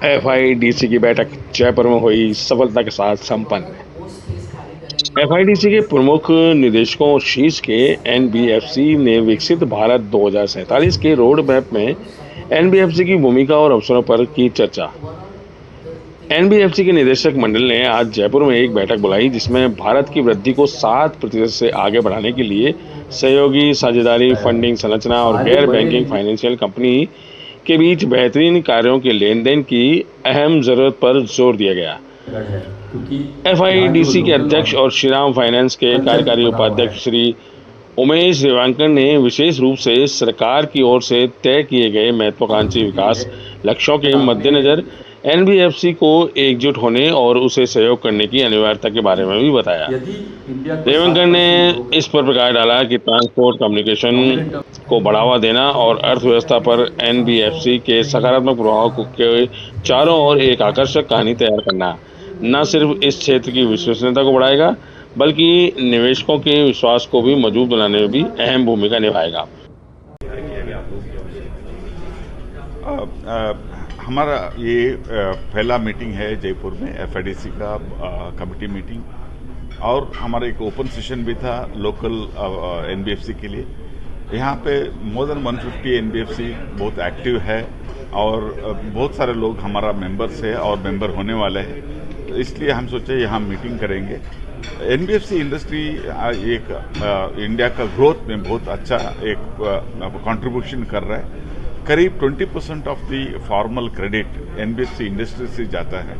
एफआईडीसी की बैठक जयपुर में हुई सफलता के साथ संपन्न। एफआईडीसी के प्रमुख निदेशकों शीर्ष के एनबीएफसी ने विकसित भारत 2047 के रोड मैप में एनबीएफसी की भूमिका और अवसरों पर की चर्चा। एनबीएफसी के निदेशक मंडल ने आज जयपुर में एक बैठक बुलाई जिसमें भारत की वृद्धि को 7% से आगे बढ़ाने के लिए सहयोगी साझेदारी, फंडिंग संरचना और आगे गैर बैंकिंग बढ़ेगी। फाइनेंशियल कंपनी के बीच बेहतरीन कार्यों के लेन देन की अहम जरूरत पर जोर दिया गया। है क्योंकि यहाँ जो एफआईडीसी के लोकल अध्यक्ष और श्रीराम फाइनेंस के कल्चर कार्यकारी बना हुआ उपाध्यक्ष है। श्री उमेश रेवांकन ने विशेष रूप से सरकार की ओर से तय किए गए और महत्वाकांक्षी स्थिति है विकास लक्ष्यों के आपने मद्देनजर एनबीएफसी को एकजुट होने और उसे सहयोग करने की अनिवार्यता के बारे में भी बताया। यदि इंडिया को रेवांकन ने 7% ग्रो इस पर प्रकाश डाला कि ट्रांसपोर्ट, कम्युनिकेशन नॉमिनल को बढ़ावा देना टर्म और अर्थव्यवस्था पर एनबीएफसी के सकारात्मक प्रभाव के चारों ओर एक आकर्षक कहानी तैयार करना न सिर्फ इस क्षेत्र की विश्वसनीयता को बढ़ाएगा बल्कि निवेशकों के विश्वास को भी मजबूत बनाने में भी अहम भूमिका निभाएगा। हमारा ये पहला मीटिंग है जयपुर में एफआईडीसी का कमिटी मीटिंग और हमारा एक ओपन सेशन भी था लोकल एनबीएफसी के लिए। यहाँ पे मोर देन 150 एनबीएफसी बहुत एक्टिव है और बहुत सारे लोग हमारा मेंबर्स है और मेंबर होने वाले हैं, तो इसलिए हम सोचे यहाँ मीटिंग करेंगे। एनबीएफसी इंडस्ट्री एक इंडिया का ग्रोथ में बहुत अच्छा एक कंट्रीब्यूशन कर रहा है। करीब 20% of the formal credit NBFC industry से जाता है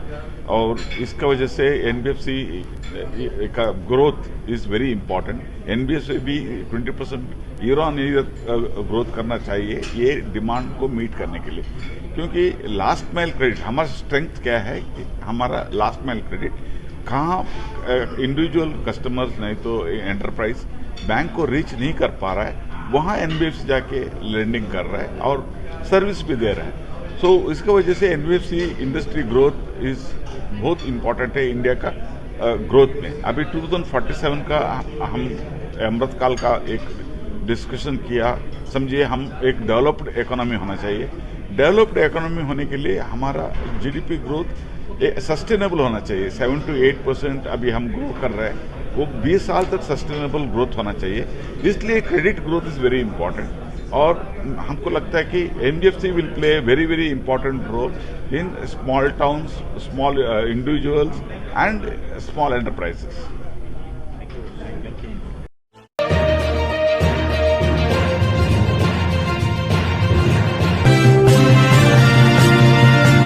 और इसका वजह से एनबीएफसी का growth is very important. NBFC भी 20% ईयर ऑन ईयर ग्रोथ करना चाहिए ये डिमांड को मीट करने के लिए, क्योंकि लास्ट माइल क्रेडिट हमारा स्ट्रेंथ क्या है कि हमारा लास्ट माइल क्रेडिट कहाँ इंडिविजुअल कस्टमर्स नहीं तो एंटरप्राइज बैंक को रीच नहीं कर पा रहा है, वहाँ एनबीएफसी जाके लेंडिंग कर रहा है और सर्विस भी दे रहा है। सो इसकी वजह से एनबीएफसी इंडस्ट्री ग्रोथ इज बहुत इम्पोर्टेंट है इंडिया का ग्रोथ में। अभी 2047 का हम अमृतकाल का एक डिस्कशन किया। समझिए हम एक डेवलप्ड इकोनॉमी होना चाहिए। डेवलप्ड इकोनॉमी होने के लिए हमारा जीडीपी ग्रोथ सस्टेनेबल होना चाहिए। 7 to 8% अभी हम ग्रो कर रहे हैं, वो 20 साल तक सस्टेनेबल ग्रोथ होना चाहिए। इसलिए credit growth is very important और हमको लगता है कि NBFC will play very very important role in small towns, small individuals and small enterprises.